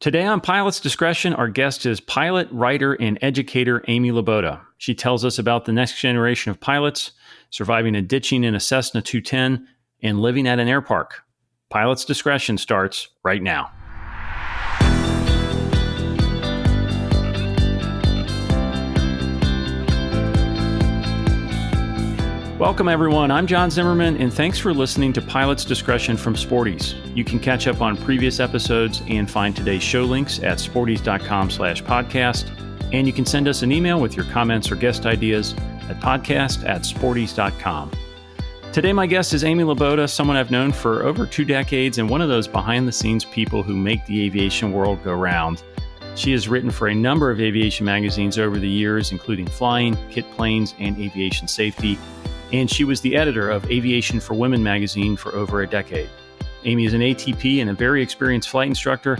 Today on Pilot's Discretion, our guest is pilot, writer, and educator Amy Laboda. She tells us about the next generation of pilots, surviving a ditching in a Cessna 210, and living at an airpark. Pilot's Discretion starts right now. Welcome, everyone. I'm John Zimmerman, and thanks for listening to Pilot's Discretion from Sporties. You can catch up on previous episodes and find today's show links at sporties.com/podcast. And you can send us an email with your comments or guest ideas at podcast@sporties.com. Today, my guest is Amy Laboda, someone I've known for over 2 decades and one of those behind-the-scenes people who make the aviation world go round. She has written for a number of aviation magazines over the years, including Flying, Kit Planes, and Aviation Safety. And she was the editor of Aviation for Women magazine for over a decade. Amy is an ATP and a very experienced flight instructor,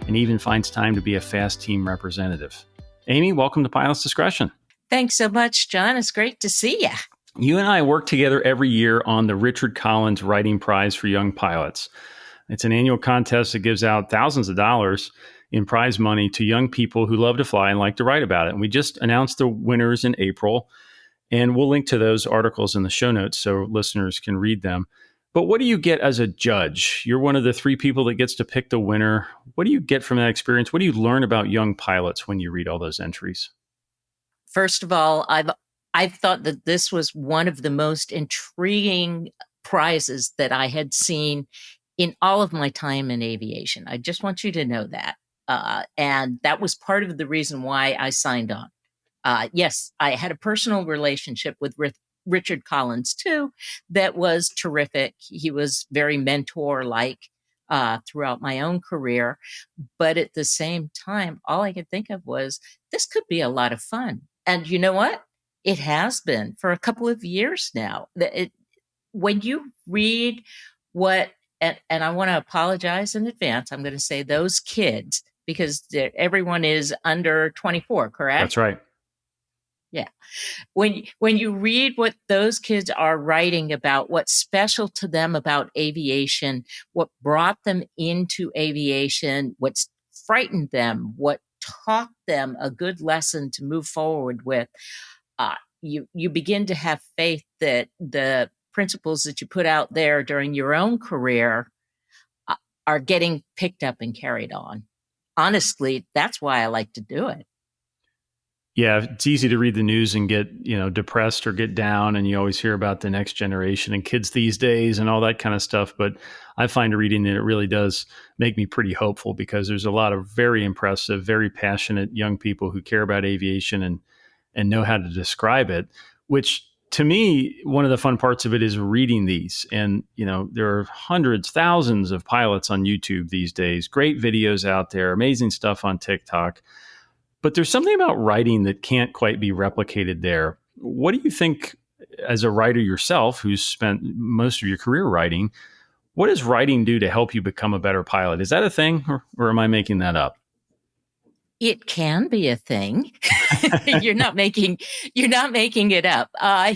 and even finds time to be a fast team representative. Amy, welcome to Pilot's Discretion. Thanks so much, John. It's great to see you. You and I work together every year on the Richard Collins Writing Prize for Young Pilots. It's an annual contest that gives out thousands of dollars in prize money to young people who love to fly and like to write about it. And we just announced the winners in April. And we'll link to those articles in the show notes so listeners can read them. But what do you get as a judge? You're one of the 3 people that gets to pick the winner. What do you get from that experience? What do you learn about young pilots when you read all those entries? First of all, I've thought that this was one of the most intriguing prizes that I had seen in all of my time in aviation. I just want you to know that. And that was part of the reason why I signed on. Yes, I had a personal relationship with Richard Collins, too, that was terrific. He was very mentor-like throughout my own career. But at the same time, all I could think of was, this could be a lot of fun. And you know what? It has been for a couple of years now. When you read and I want to apologize in advance, I'm going to say those kids, because everyone is under 24, correct? That's right. Yeah. When you read what those kids are writing about, what's special to them about aviation, what brought them into aviation, what's frightened them, what taught them a good lesson to move forward with, you begin to have faith that the principles that you put out there during your own career are getting picked up and carried on. Honestly, that's why I like to do it. Yeah, it's easy to read the news and get, depressed or get down, and you always hear about the next generation and kids these days and all that kind of stuff. But I find reading it really does make me pretty hopeful, because there's a lot of very impressive, very passionate young people who care about aviation and know how to describe it, which to me, one of the fun parts of it is reading these. And, there are hundreds, thousands of pilots on YouTube these days, great videos out there, amazing stuff on TikTok. But there's something about writing that can't quite be replicated there. What do you think, as a writer yourself, who's spent most of your career writing, what does writing do to help you become a better pilot? Is that a thing, or am I making that up? It can be a thing. You're not making it up.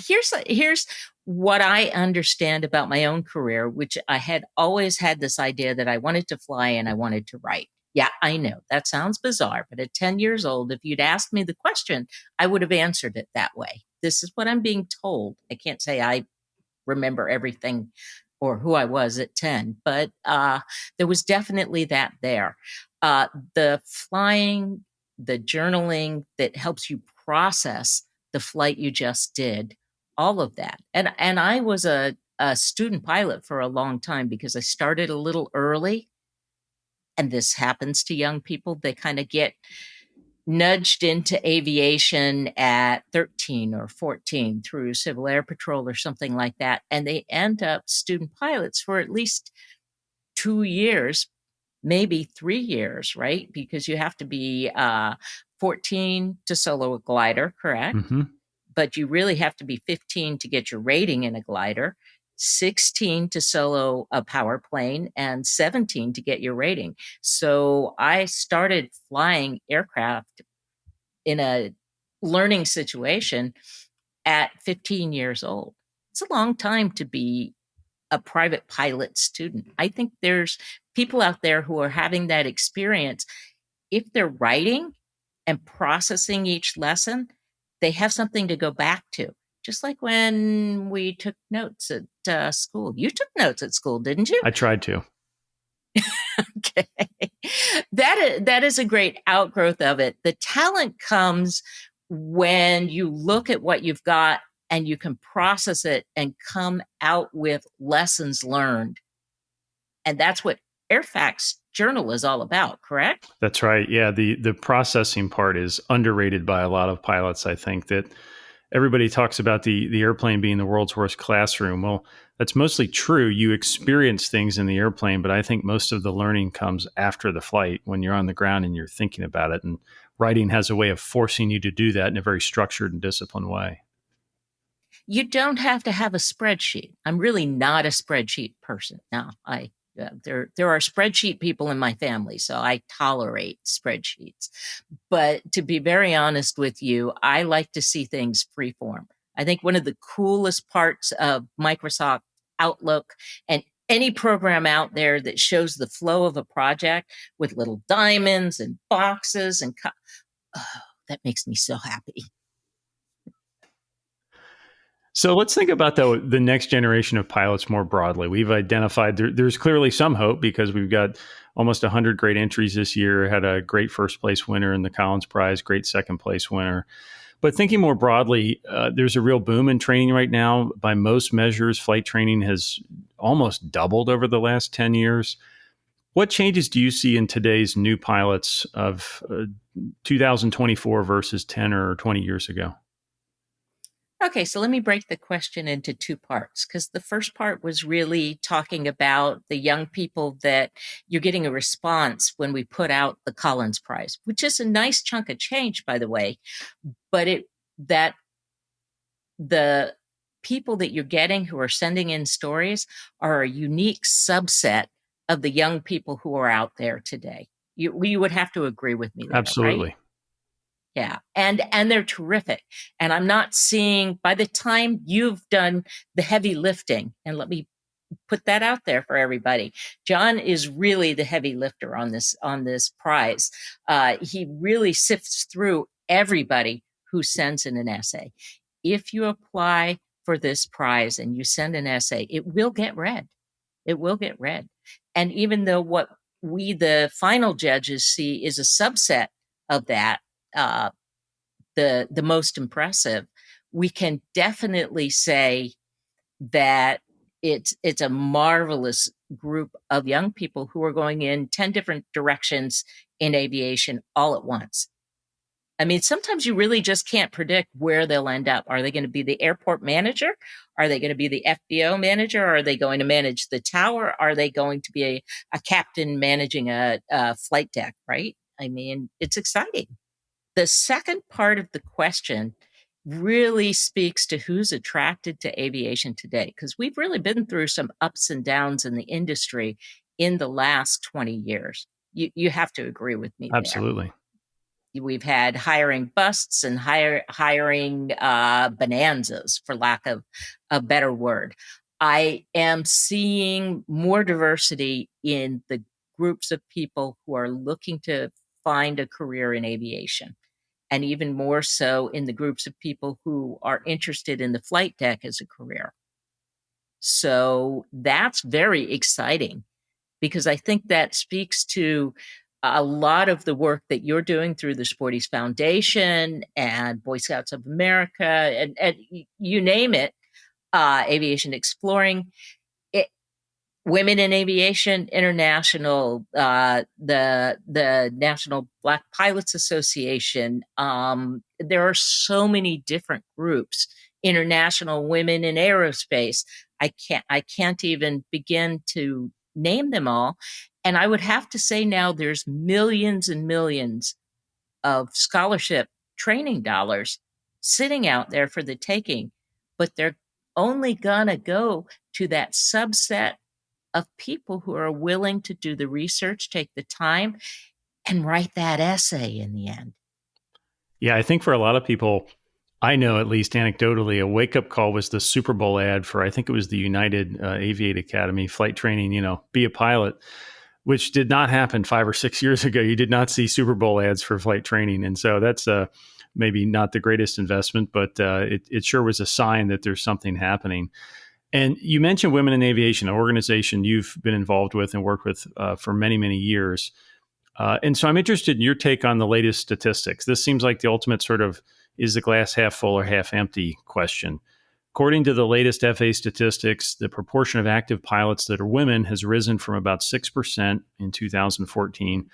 Here's what I understand about my own career, which I had always had this idea that I wanted to fly and I wanted to write. Yeah, I know that sounds bizarre, but at 10 years old, if you'd asked me the question, I would have answered it that way. This is what I'm being told. I can't say I remember everything or who I was at 10, but there was definitely that there. The flying, the journaling that helps you process the flight you just did, all of that. And I was a student pilot for a long time because I started a little early. And this happens to young people. They kind of get nudged into aviation at 13 or 14 through Civil Air Patrol or something like that. And they end up student pilots for at least 2 years, maybe 3 years, right? Because you have to be 14 to solo a glider, correct? Mm-hmm. But you really have to be 15 to get your rating in a glider, 16 to solo a power plane, and 17 to get your rating. So I started flying aircraft in a learning situation at 15 years old. It's a long time to be a private pilot student. I think there's people out there who are having that experience if they're writing and processing each lesson, they have something to go back to. Just like when we took notes at school. You took notes at school, didn't you? I tried to. Okay. That is a great outgrowth of it. The talent comes when you look at what you've got and you can process it and come out with lessons learned. And that's what Airfax Journal is all about, correct? That's right. Yeah, the processing part is underrated by a lot of pilots. I think that everybody talks about the airplane being the world's worst classroom. Well, that's mostly true. You experience things in the airplane, but I think most of the learning comes after the flight when you're on the ground and you're thinking about it. And writing has a way of forcing you to do that in a very structured and disciplined way. You don't have to have a spreadsheet. I'm really not a spreadsheet person. Now, there are spreadsheet people in my family, so I tolerate spreadsheets. But to be very honest with you, I like to see things freeform. I think one of the coolest parts of Microsoft Outlook and any program out there that shows the flow of a project with little diamonds and boxes and oh, that makes me so happy. So let's think about the next generation of pilots more broadly. We've identified there's clearly some hope because we've got almost 100 great entries this year, had a great first place winner in the Collins Prize, great second place winner. But thinking more broadly, there's a real boom in training right now. By most measures, flight training has almost doubled over the last 10 years. What changes do you see in today's new pilots of 2024 versus 10 or 20 years ago? Okay, so let me break the question into two parts because the first part was really talking about the young people that you're getting a response when we put out the Collins Prize, which is a nice chunk of change, by the way. But that the people that you're getting who are sending in stories are a unique subset of the young people who are out there today. You would have to agree with me there, right? Absolutely. Yeah. And they're terrific. And I'm not seeing by the time you've done the heavy lifting, and let me put that out there for everybody. John is really the heavy lifter on this prize. He really sifts through everybody who sends in an essay. If you apply for this prize and you send an essay, it will get read. It will get read. And even though what we, the final judges, see is a subset of that, uh, the most impressive, we can definitely say that it's a marvelous group of young people who are going in 10 different directions in aviation all at once. I mean, sometimes you really just can't predict where they'll end up. Are they going to be the airport manager? Are they going to be the FBO manager? Are they going to manage the tower? Are they going to be a captain managing a flight deck, right? I mean, it's exciting. The second part of the question really speaks to who's attracted to aviation today, because we've really been through some ups and downs in the industry in the last 20 years. You have to agree with me there. Absolutely. We've had hiring busts and hiring bonanzas, for lack of a better word. I am seeing more diversity in the groups of people who are looking to find a career in aviation, and even more so in the groups of people who are interested in the flight deck as a career. So that's very exciting because I think that speaks to a lot of the work that you're doing through the Sporties Foundation and Boy Scouts of America and you name it, Aviation Exploring. Women in Aviation International, the National Black Pilots Association. There are so many different groups. International Women in Aerospace. I can't even begin to name them all. And I would have to say now there's millions and millions of scholarship training dollars sitting out there for the taking, but they're only gonna go to that subset of people who are willing to do the research, take the time, and write that essay in the end. Yeah, I think for a lot of people, I know at least anecdotally, a wake up call was the Super Bowl ad for, I think it was the United Aviate Academy flight training, be a pilot. which did not happen 5 or 6 years ago. You did not see Super Bowl ads for flight training. And so that's maybe not the greatest investment, but it sure was a sign that there's something happening. And you mentioned Women in Aviation, an organization you've been involved with and worked with for many, many years. And so I'm interested in your take on the latest statistics. This seems like the ultimate sort of is the glass half full or half empty question. According to the latest FAA statistics, the proportion of active pilots that are women has risen from about 6% in 2014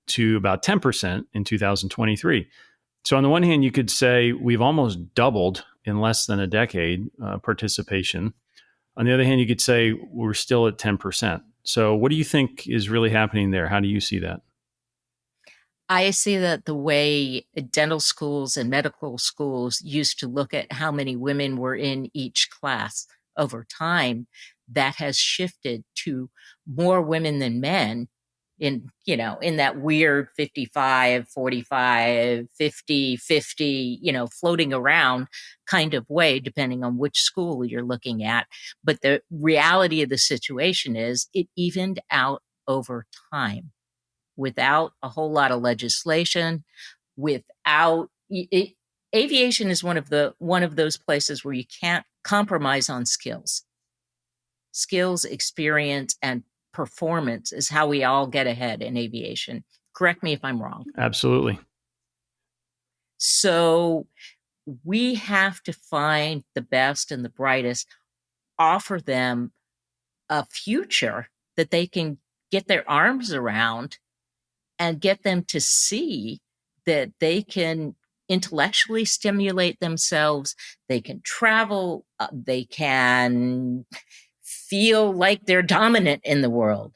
to about 10% in 2023. So, on the one hand, you could say we've almost doubled in less than a decade participation. On the other hand, you could say we're still at 10%. So, what do you think is really happening there? How do you see that? I see that the way dental schools and medical schools used to look at how many women were in each class over time, that has shifted to more women than men in that weird 55, 45, 50, 50, floating around kind of way, depending on which school you're looking at. But the reality of the situation is it evened out over time without a whole lot of legislation, without aviation is one of those places where you can't compromise on skills. Skills, experience, and performance is how we all get ahead in aviation. Correct me if I'm wrong. Absolutely. So we have to find the best and the brightest, offer them a future that they can get their arms around and get them to see that they can intellectually stimulate themselves, they can travel, they can feel like they're dominant in the world.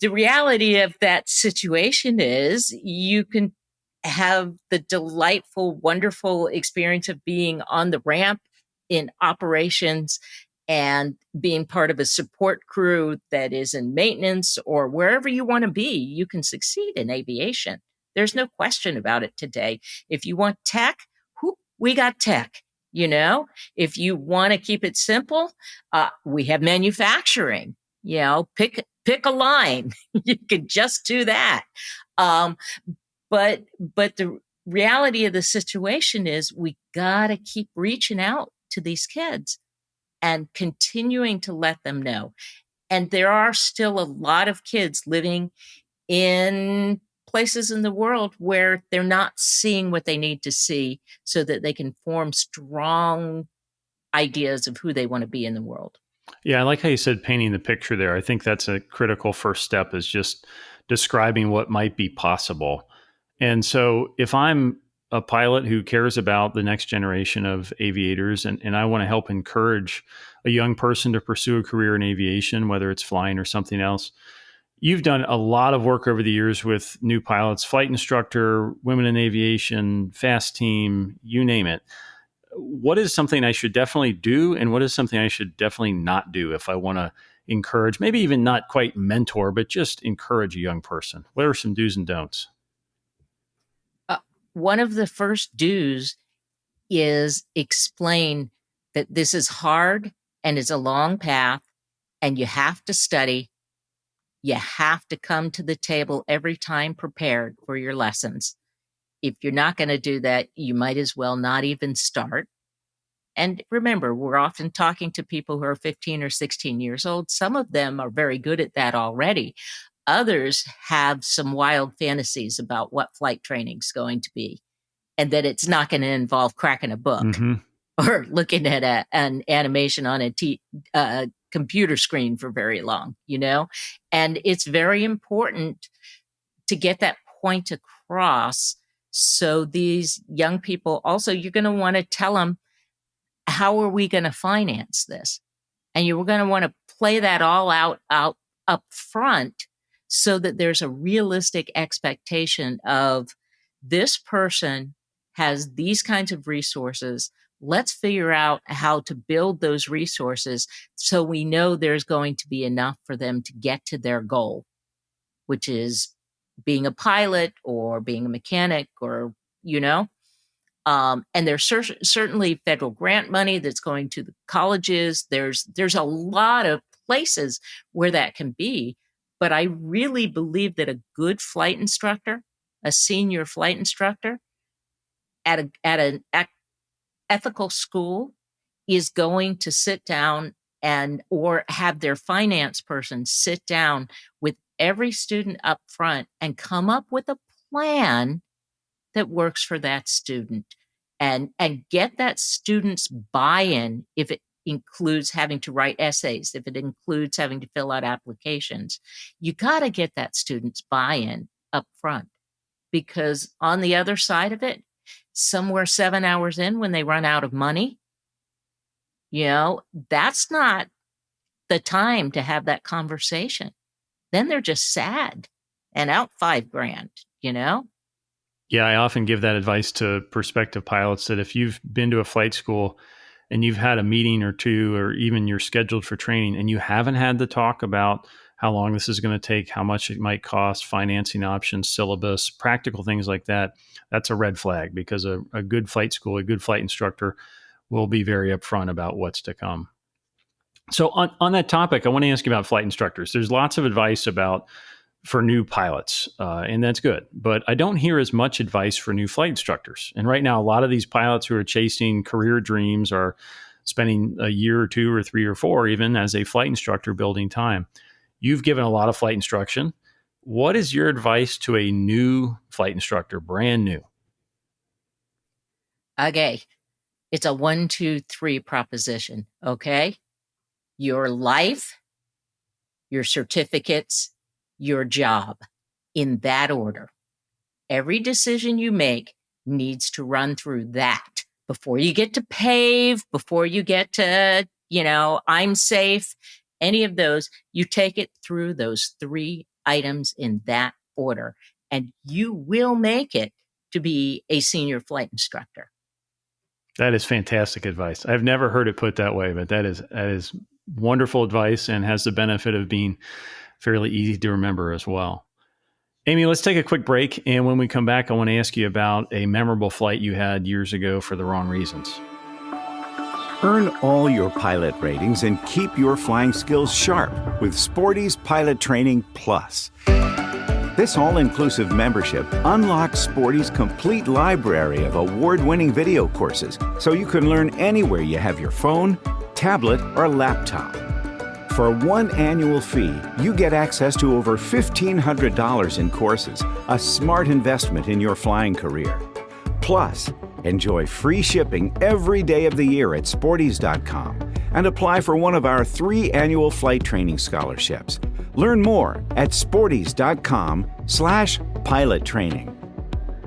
The reality of that situation is you can have the delightful, wonderful experience of being on the ramp in operations and being part of a support crew that is in maintenance or wherever you want to be. You can succeed in aviation. There's no question about it today. If you want tech, we got tech. If you want to keep it simple, we have manufacturing. Pick a line. You could just do that. But the reality of the situation is we got to keep reaching out to these kids and continuing to let them know. And there are still a lot of kids living in places in the world where they're not seeing what they need to see so that they can form strong ideas of who they want to be in the world. Yeah, I like how you said painting the picture there. I think that's a critical first step, is just describing what might be possible. And so if I'm a pilot who cares about the next generation of aviators and I want to help encourage a young person to pursue a career in aviation, whether it's flying or something else, you've done a lot of work over the years with new pilots, flight instructor, women in aviation, fast team, you name it. What is something I should definitely do, and what is something I should definitely not do if I want to encourage, maybe even not quite mentor, but just encourage a young person? What are some do's and don'ts? One of the first do's is explain that this is hard and it's a long path and you have to study. You have to come to the table every time prepared for your lessons. If you're not going to do that, you might as well not even start. And remember, we're often talking to people who are 15 or 16 years old. Some of them are very good at that already. Others have some wild fantasies about what flight training is going to be, and that it's not going to involve cracking a book or looking at an animation on a computer screen for very long, And it's very important to get that point across. So these young people, also, you're going to want to tell them, how are we going to finance this? And you're going to want to play that all out up front so that there's a realistic expectation of this person has these kinds of resources. Let's figure out how to build those resources so we know there's going to be enough for them to get to their goal, which is being a pilot or being a mechanic or, and there's certainly federal grant money that's going to the colleges. There's a lot of places where that can be. But I really believe that a good flight instructor, a senior flight instructor at an ethical school is going to sit down and or have their finance person sit down with every student up front and come up with a plan that works for that student and get that student's buy-in. If it includes having to write essays, if it includes having to fill out applications, you got to get that student's buy-in up front, because on the other side of it, somewhere 7 hours in, when they run out of money, that's not the time to have that conversation. Then they're just sad and out $5,000. Yeah, I often give that advice to prospective pilots that if you've been to a flight school and you've had a meeting or two, or even you're scheduled for training and you haven't had the talk about how long this is going to take, how much it might cost, financing options, syllabus, practical things like that, that's a red flag, because a good flight school, a good flight instructor will be very upfront about what's to come. So on that topic, I want to ask you about flight instructors. There's lots of advice for new pilots, and that's good. But I don't hear as much advice for new flight instructors. And right now, a lot of these pilots who are chasing career dreams are spending a year or two or three or four even as a flight instructor building time. You've given a lot of flight instruction. What is your advice to a new flight instructor, brand new? Okay. It's a 1, 2, 3 proposition. Okay. Your life, your certificates, your job, in that order. Every decision you make needs to run through that before you get to pave, before you get to, I'm safe, any of those. You take it through those 3 items in that order, and you will make it to be a senior flight instructor. That is fantastic advice. I've never heard it put that way, but that is wonderful advice and has the benefit of being fairly easy to remember as well. Amy, let's take a quick break. And when we come back, I want to ask you about a memorable flight you had years ago for the wrong reasons. Earn all your pilot ratings and keep your flying skills sharp with Sporty's Pilot Training Plus. This all-inclusive membership unlocks Sporty's complete library of award-winning video courses, so you can learn anywhere you have your phone, tablet, or laptop. For one annual fee, you get access to over $1,500 in courses, a smart investment in your flying career. Plus, enjoy free shipping every day of the year at sporties.com and apply for one of our 3 annual flight training scholarships. Learn more at sporties.com/pilot training.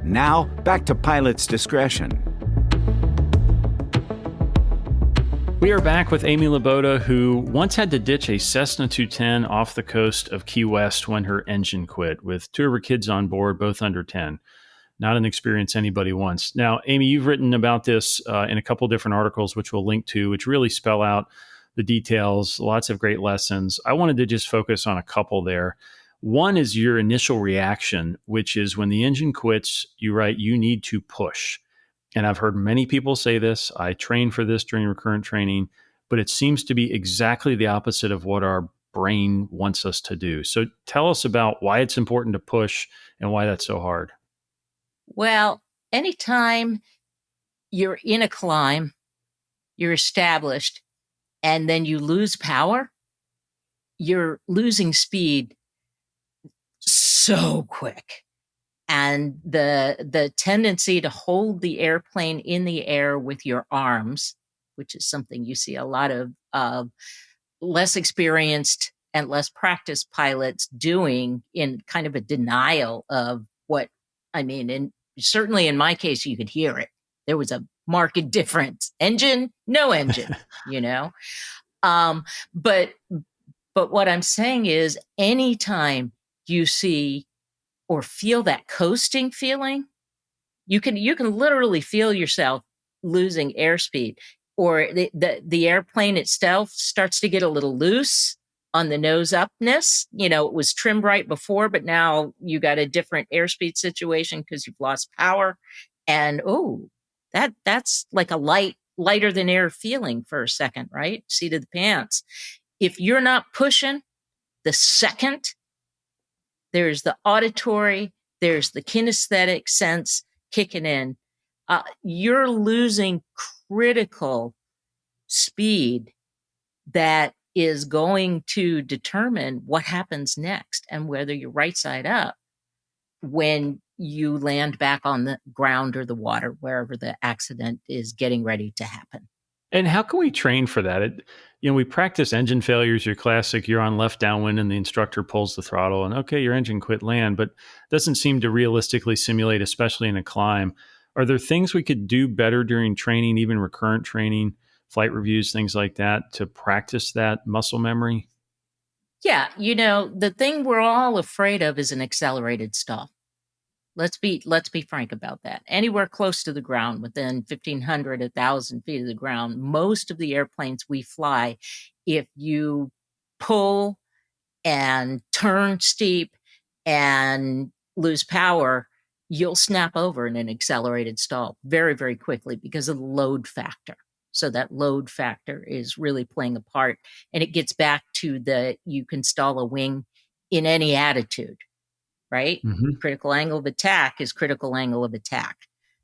Now, back to Pilot's Discretion. We are back with Amy Laboda, who once had to ditch a Cessna 210 off the coast of Key West when her engine quit, with 2 of her kids on board, both under 10. Not an experience anybody wants. Now, Amy, you've written about this in a couple different articles, which we'll link to, which really spell out the details, lots of great lessons. I wanted to just focus on a couple there. One is your initial reaction, which is when the engine quits, you write, you need to push. And I've heard many people say this. I train for this during recurrent training, but it seems to be exactly the opposite of what our brain wants us to do. So tell us about why it's important to push and why that's so hard. Well, anytime you're in a climb, you're established, and then you lose power, you're losing speed so quick. And the tendency to hold the airplane in the air with your arms, which is something you see a lot of less experienced and less practiced pilots doing, in kind of a denial of what, and certainly in my case, you could hear it. There was a marked difference. Engine, no engine, But what I'm saying is, anytime you see or feel that coasting feeling, you can literally feel yourself losing airspeed, or the airplane itself starts to get a little loose on the nose upness. It was trimmed right before, but now you got a different airspeed situation because you've lost power. And that's like a lighter than air feeling for a second, right? Seat of the pants. If you're not pushing, the second there's the auditory, there's the kinesthetic sense kicking in. You're losing critical speed that is going to determine what happens next and whether you're right side up when you land back on the ground or the water, wherever the accident is getting ready to happen. And how can we train for that? We practice engine failures, your classic, you're on left downwind and the instructor pulls the throttle and okay, your engine quit land, but doesn't seem to realistically simulate, especially in a climb. Are there things we could do better during training, even recurrent training, flight reviews, things like that, to practice that muscle memory? Yeah, the thing we're all afraid of is an accelerated stall. Let's be frank about that. Anywhere close to the ground, within 1,500, 1,000 feet of the ground, most of the airplanes we fly, if you pull and turn steep and lose power, you'll snap over in an accelerated stall very, very quickly because of the load factor. So that load factor is really playing a part. And it gets back to you can stall a wing in any attitude, right? Mm-hmm. Critical angle of attack is critical angle of attack.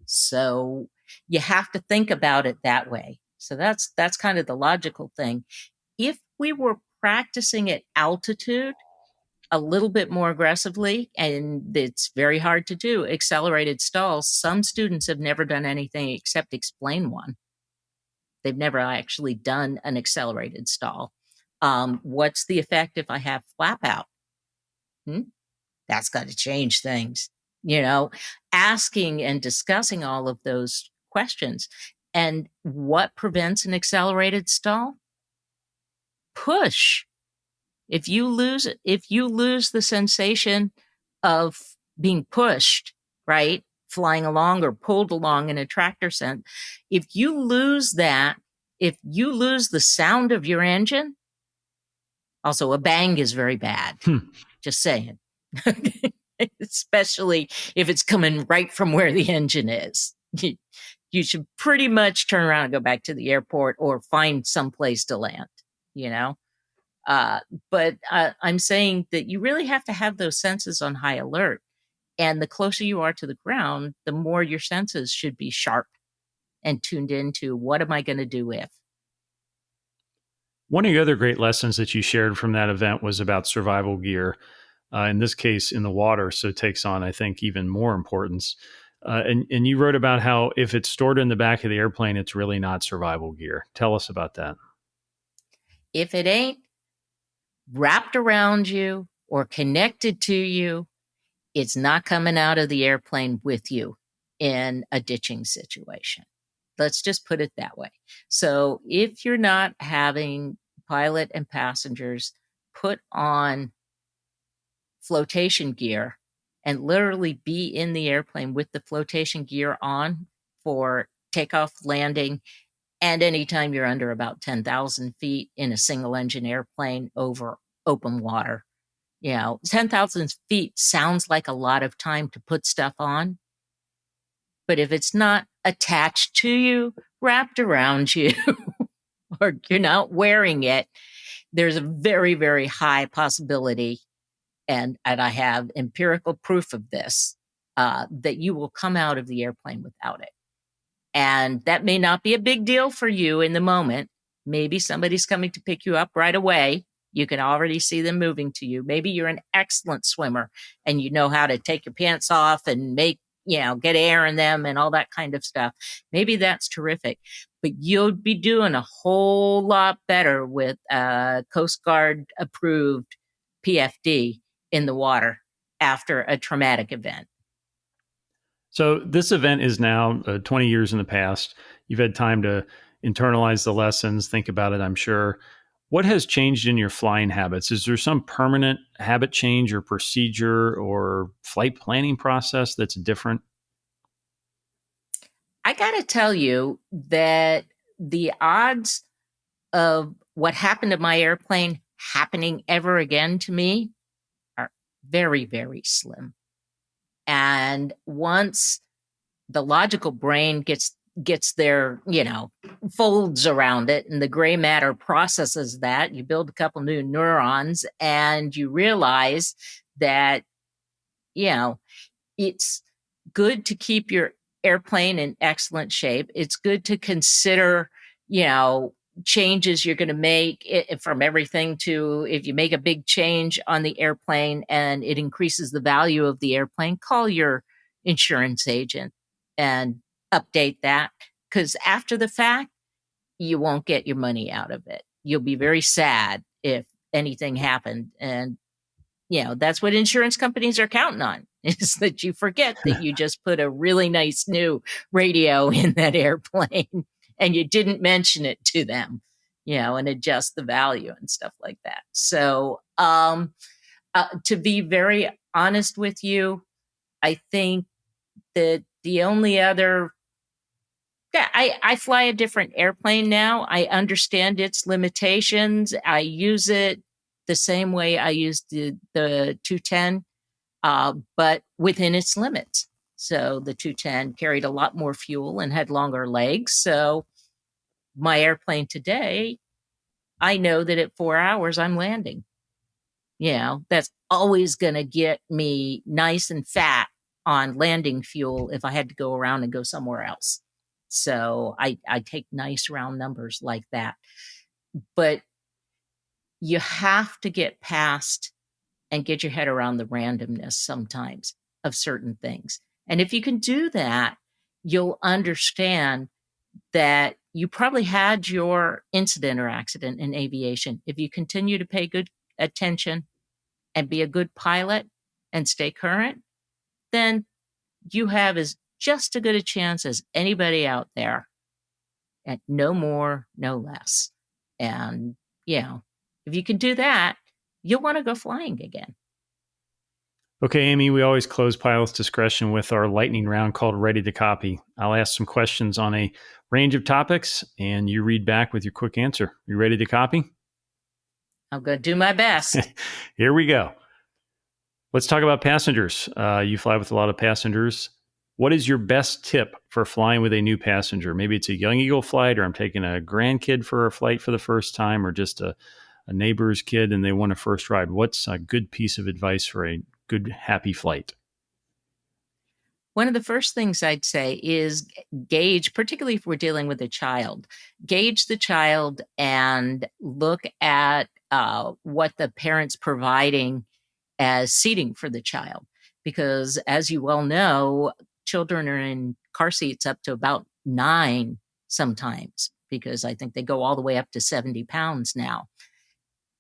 So you have to think about it that way. So that's kind of the logical thing. If we were practicing at altitude a little bit more aggressively, and it's very hard to do, accelerated stalls, some students have never done anything except explain one. They've never actually done an accelerated stall. What's the effect if I have flap out? That's got to change things, asking and discussing all of those questions. And what prevents an accelerated stall? Push. If you lose the sensation of being pushed, right, flying along or pulled along in a tractor sense, if you lose that, if you lose the sound of your engine, also a bang is very bad. Just saying. Especially if it's coming right from where the engine is. You should pretty much turn around and go back to the airport or find some place to land, But I'm saying that you really have to have those senses on high alert. And the closer you are to the ground, the more your senses should be sharp and tuned into what am I going to do if. One of the other great lessons that you shared from that event was about survival gear. In this case, in the water, so it takes on, I think, even more importance. And you wrote about how if it's stored in the back of the airplane, it's really not survival gear. Tell us about that. If it ain't wrapped around you or connected to you, it's not coming out of the airplane with you in a ditching situation. Let's just put it that way. So if you're not having pilot and passengers put on flotation gear and literally be in the airplane with the flotation gear on for takeoff, landing, and anytime you're under about 10,000 feet in a single engine airplane over open water. 10,000 feet sounds like a lot of time to put stuff on. But if it's not attached to you, wrapped around you, or you're not wearing it, there's a very, very high possibility, and I have empirical proof of this, that you will come out of the airplane without it. And that may not be a big deal for you in the moment. Maybe somebody's coming to pick you up right away. You can already see them moving to you. Maybe you're an excellent swimmer and you know how to take your pants off and get air in them and all that kind of stuff. Maybe that's terrific, but you'll be doing a whole lot better with a Coast Guard approved PFD in the water after a traumatic event. So this event is now 20 years in the past. You've had time to internalize the lessons, think about it, I'm sure. What has changed in your flying habits? Is there some permanent habit change or procedure or flight planning process that's different? I got to tell you that the odds of what happened to my airplane happening ever again to me are very, very slim. And once the logical brain gets their, folds around it and the gray matter processes that, you build a couple new neurons and you realize that you know, it's good to keep your airplane in excellent shape. It's good to consider, you know, changes you're going to make from everything to if you make a big change on the airplane and it increases the value of the airplane, call your insurance agent and update that. Because after the fact, you won't get your money out of it. You'll be very sad if anything happened. And you know, that's what insurance companies are counting on is that you forget that you just put a really nice new radio in that airplane and you didn't mention it to them, you know, and adjust the value and stuff like that. So, to be very honest with you, I think that the only other, yeah, I fly a different airplane now. I understand its limitations. I use it the same way I used the 210, but within its limits. So the 210 carried a lot more fuel and had longer legs. So my airplane today, I know that at 4 hours I'm landing. You know, that's always going to get me nice and fat on landing fuel if I had to go around and go somewhere else. So I take nice round numbers like that. But you have to get past and get your head around the randomness sometimes of certain things. And if you can do that, you'll understand that you probably had your incident or accident in aviation. If you continue to pay good attention and be a good pilot and stay current, then you have as just as good a chance as anybody out there, and no more, no less. And, you know, if you can do that, you'll want to go flying again. Okay, Amy, we always close Pilot's Discretion with our lightning round called Ready to Copy. I'll ask some questions on a range of topics, and you read back with your quick answer. You ready to copy? I'm going to do my best. Here we go. Let's talk about passengers. You fly with a lot of passengers. What is your best tip for flying with a new passenger? Maybe it's a Young Eagle flight, or I'm taking a grandkid for a flight for the first time, or just a neighbor's kid and they want a first ride. What's a good piece of advice for a good, happy flight? One of the first things I'd say is gauge, particularly if we're dealing with a child, gauge the child and look at what the parent's providing as seating for the child. Because as you well know, children are in car seats up to about 9 sometimes, because I think they go all the way up to 70 pounds now.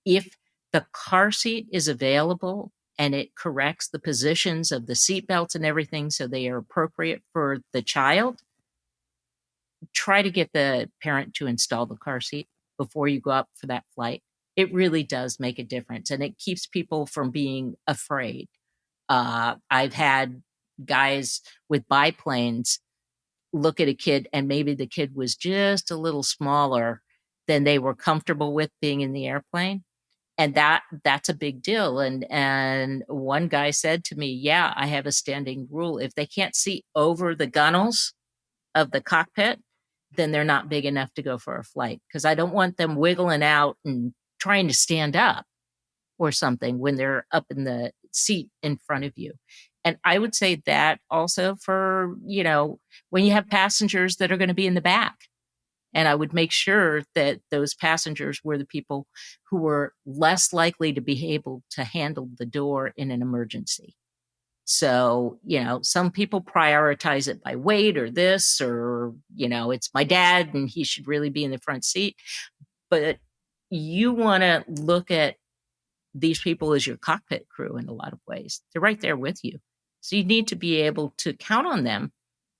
If the car seat is available and it corrects the positions of the seat belts and everything so they are appropriate for the child, try to get the parent to install the car seat before you go up for that flight. It really does make a difference, and it keeps people from being afraid. I've had guys with biplanes look at a kid, and maybe the kid was just a little smaller than they were comfortable with being in the airplane. And that's a big deal. And one guy said to me, yeah, I have a standing rule. If they can't see over the gunnels of the cockpit, then they're not big enough to go for a flight, because I don't want them wiggling out and trying to stand up or something when they're up in the seat in front of you. And I would say that also for, you know, when you have passengers that are going to be in the back. And I would make sure that those passengers were the people who were less likely to be able to handle the door in an emergency. So, you know, some people prioritize it by weight or this, or, you know, it's my dad and he should really be in the front seat. But you want to look at these people as your cockpit crew in a lot of ways. They're right there with you. So you need to be able to count on them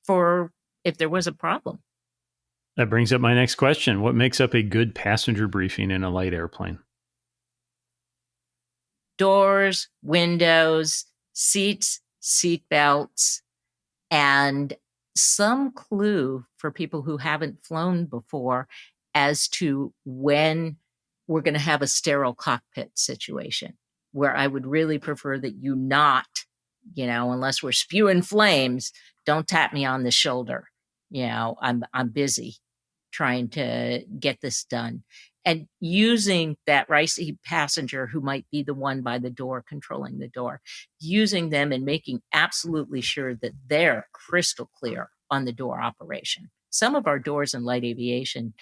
for if there was a problem. That brings up my next question. What makes up a good passenger briefing in a light airplane? Doors, windows, seats, seat belts, and some clue for people who haven't flown before as to when we're going to have a sterile cockpit situation, where I would really prefer that you not, you know, unless we're spewing flames, don't tap me on the shoulder. You know, I'm busy trying to get this done. and using that right seat passenger who might be the one by the door controlling the door, using them and making absolutely sure that they're crystal clear on the door operation. Some of our doors in light aviation,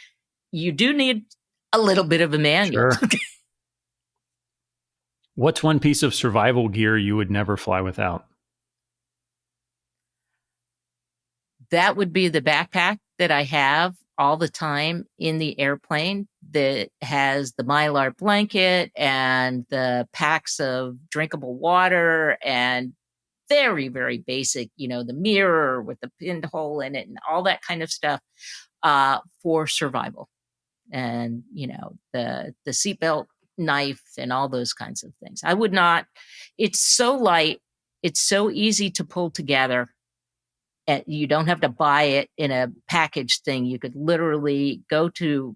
you do need a little bit of a manual. Sure. What's one piece of survival gear you would never fly without? That would be the backpack that I have all the time in the airplane that has the Mylar blanket and the packs of drinkable water and very, very basic, the mirror with the pinhole in it and all that kind of stuff for survival. And, the seatbelt, knife, and all those kinds of things. I would not, it's so light, it's so easy to pull together. You don't have to buy it in a package thing. You could literally go to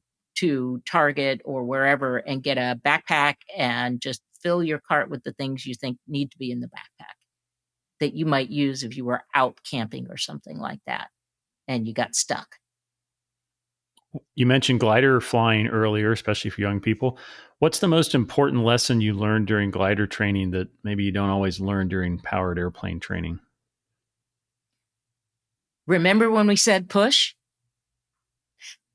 Target or wherever and get a backpack and just fill your cart with the things you think need to be in the backpack that you might use if you were out camping or something like that and you got stuck. You mentioned glider flying earlier, especially for young people. What's the most important lesson you learned during glider training that maybe you don't always learn during powered airplane training? Remember when we said push?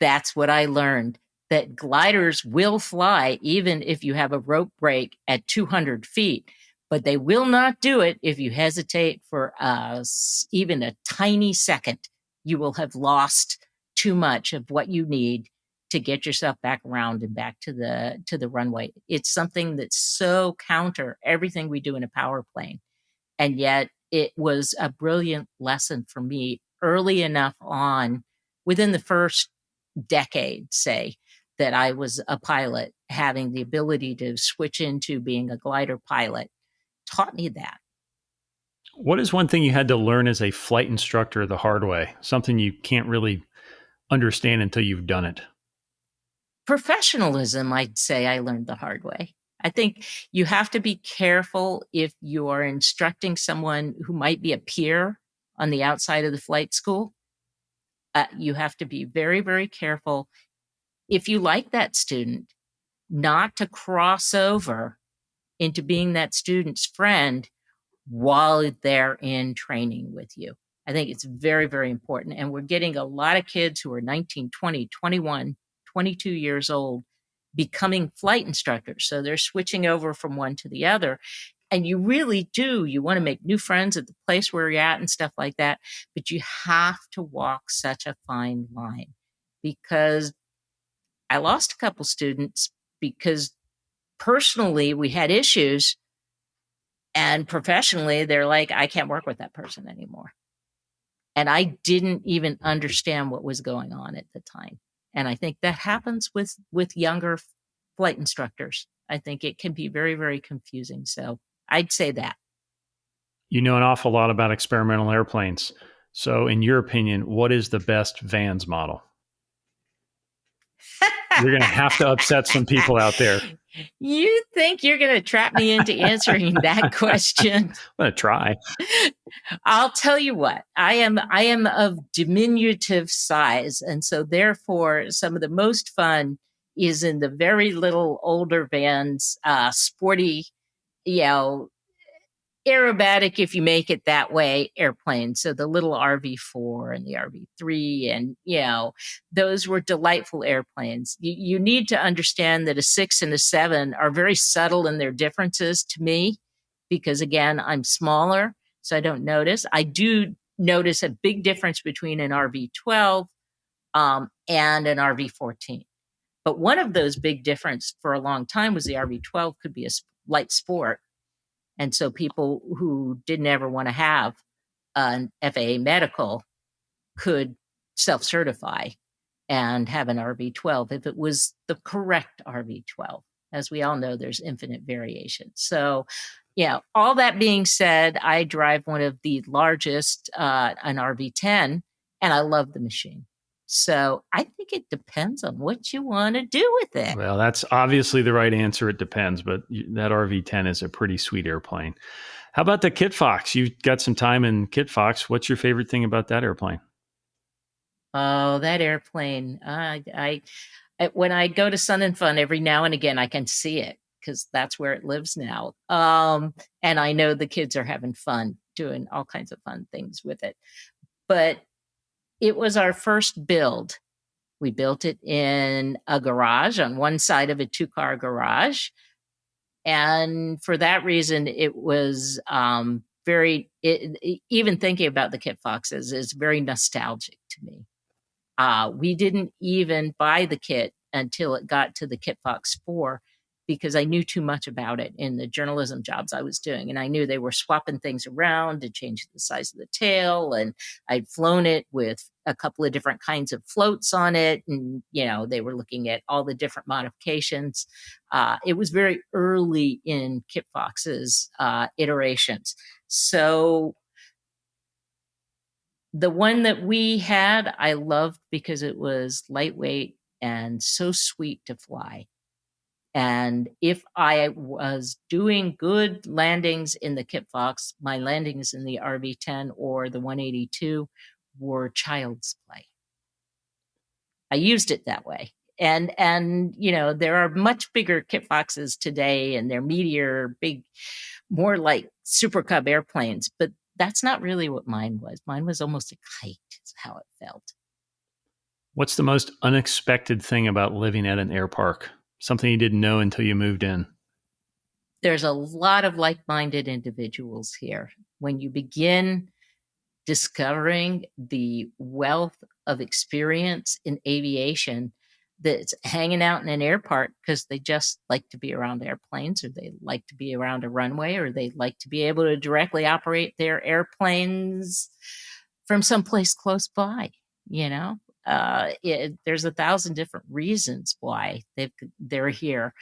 That's what I learned, that gliders will fly even if you have a rope break at 200 feet, but they will not do it if you hesitate for even a tiny second. You will have lost too much of what you need to get yourself back around and back to the runway. It's something that's so counter everything we do in a power plane. And yet it was a brilliant lesson for me early enough on, within the first decade, say, that I was a pilot, having the ability to switch into being a glider pilot taught me that. What is one thing you had to learn as a flight instructor the hard way? Something you can't really understand until you've done it? Professionalism, I'd say I learned the hard way. I think you have to be careful if you are instructing someone who might be a peer on the outside of the flight school. You have to be very, very careful, if you like that student, not to cross over into being that student's friend while they're in training with you. I think it's very, very important. And we're getting a lot of kids who are 19, 20, 21, 22 years old becoming flight instructors. So they're switching over from one to the other. And you really do. You want to make new friends at the place where you're at and stuff like that. But you have to walk such a fine line, because I lost a couple students because personally we had issues, and professionally they're like, I can't work with that person anymore. And I didn't even understand what was going on at the time. And I think that happens with younger flight instructors. I think it can be very, very confusing. So I'd say that. You know an awful lot about experimental airplanes. So in your opinion, what is the best Vans model? You're going to have to upset some people out there. You think you're going to trap me into answering that question? I'm going to try. I'll tell you what, I am of diminutive size. And so therefore, some of the most fun is in the very little older Vans, sporty, aerobatic, if you make it that way, airplanes. So the little RV4 and the RV3, and, those were delightful airplanes. You need to understand that a 6 and a 7 are very subtle in their differences to me, because again, I'm smaller, so I don't notice. I do notice a big difference between an RV12 and an RV14. But one of those big difference for a long time was the RV12 could be a light sport. And so people who didn't ever want to have an FAA medical could self-certify and have an RV12 if it was the correct RV12. As we all know, there's infinite variation. So, all that being said, I drive one of the largest, an RV10, and I love the machine. So I think it depends on what you want to do with it. Well, that's obviously the right answer. It depends, but that RV10 is a pretty sweet airplane. How about the Kit Fox? You've got some time in Kit Fox. What's your favorite thing about that airplane? Oh, that airplane. When I go to Sun and Fun every now and again, I can see it because that's where it lives now. And I know the kids are having fun doing all kinds of fun things with it. But it was our first build. We built it in a garage on one side of a 2-car garage. And for that reason, it was even thinking about the Kit Foxes is very nostalgic to me. We didn't even buy the kit until it got to the Kit Fox 4 because I knew too much about it in the journalism jobs I was doing. And I knew they were swapping things around to change the size of the tail. And I'd flown it with a couple of different kinds of floats on it. And, they were looking at all the different modifications. It was very early in Kit Fox's iterations. So the one that we had, I loved because it was lightweight and so sweet to fly. And if I was doing good landings in the Kit Fox, my landings in the RV-10 or the 182 were child's play. I used it that way. And there are much bigger Kit Foxes today, and they're meatier, big, more like Super Cub airplanes. But that's not really what mine was. Mine was almost a kite, is how it felt. What's the most unexpected thing about living at an air park? Something you didn't know until you moved in? There's a lot of like-minded individuals here. When you begin discovering the wealth of experience in aviation that's hanging out in an air park because they just like to be around airplanes, or they like to be around a runway, or they like to be able to directly operate their airplanes from someplace close by, there's 1,000 different reasons why they're here,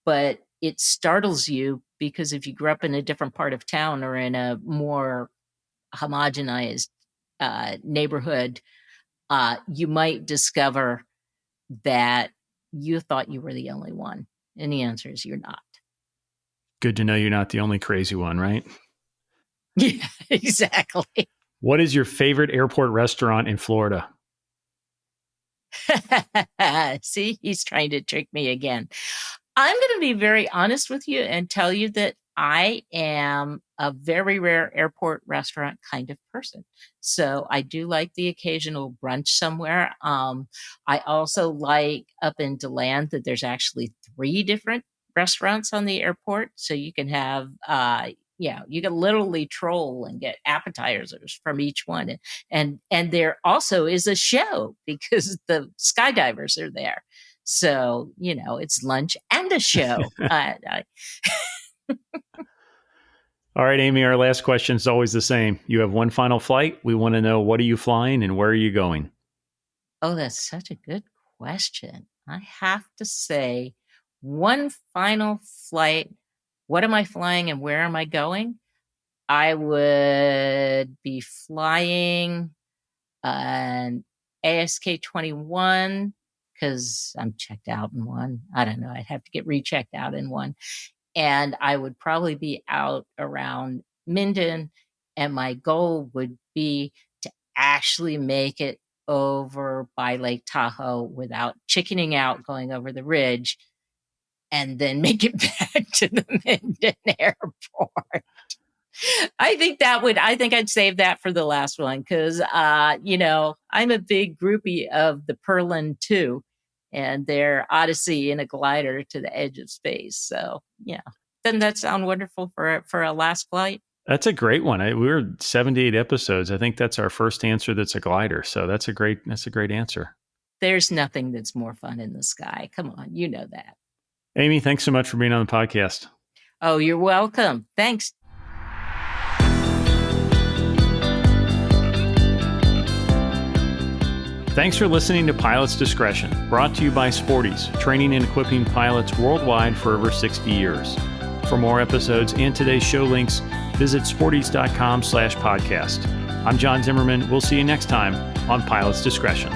but it startles you because if you grew up in a different part of town or in a more homogenized neighborhood, you might discover that you thought you were the only one. And the answer is you're not. Good to know you're not the only crazy one, right? Yeah, exactly. What is your favorite airport restaurant in Florida? See, he's trying to trick me again. I'm going to be very honest with you and tell you that I am a very rare airport restaurant kind of person. So I do like the occasional brunch somewhere. I also like up in DeLand that there's actually 3 different restaurants on the airport. So you can have, you can literally troll and get appetizers from each one. And there also is a show because the skydivers are there. So, it's lunch and a show. All right, Amy, our last question is always the same. You have one final flight. We want to know, what are you flying and where are you going? Oh, that's such a good question. I have to say, one final flight. What am I flying and where am I going? I would be flying an ASK-21 because I'm checked out in one. I don't know. I'd have to get rechecked out in one. And I would probably be out around Minden. And my goal would be to actually make it over by Lake Tahoe without chickening out going over the ridge, and then make it back to the Minden airport. I think I'd save that for the last one because, I'm a big groupie of the Perlin 2 and their Odyssey in a glider to the edge of space. So, yeah. Doesn't that sound wonderful for a last flight? That's a great one. We're 78 episodes. I think that's our first answer that's a glider. So that's a great answer. There's nothing that's more fun in the sky. Come on, you know that. Amy, thanks so much for being on the podcast. Oh, you're welcome. Thanks. Thanks for listening to Pilot's Discretion, brought to you by Sporties, training and equipping pilots worldwide for over 60 years. For more episodes and today's show links, visit sporties.com/podcast. I'm John Zimmerman. We'll see you next time on Pilot's Discretion.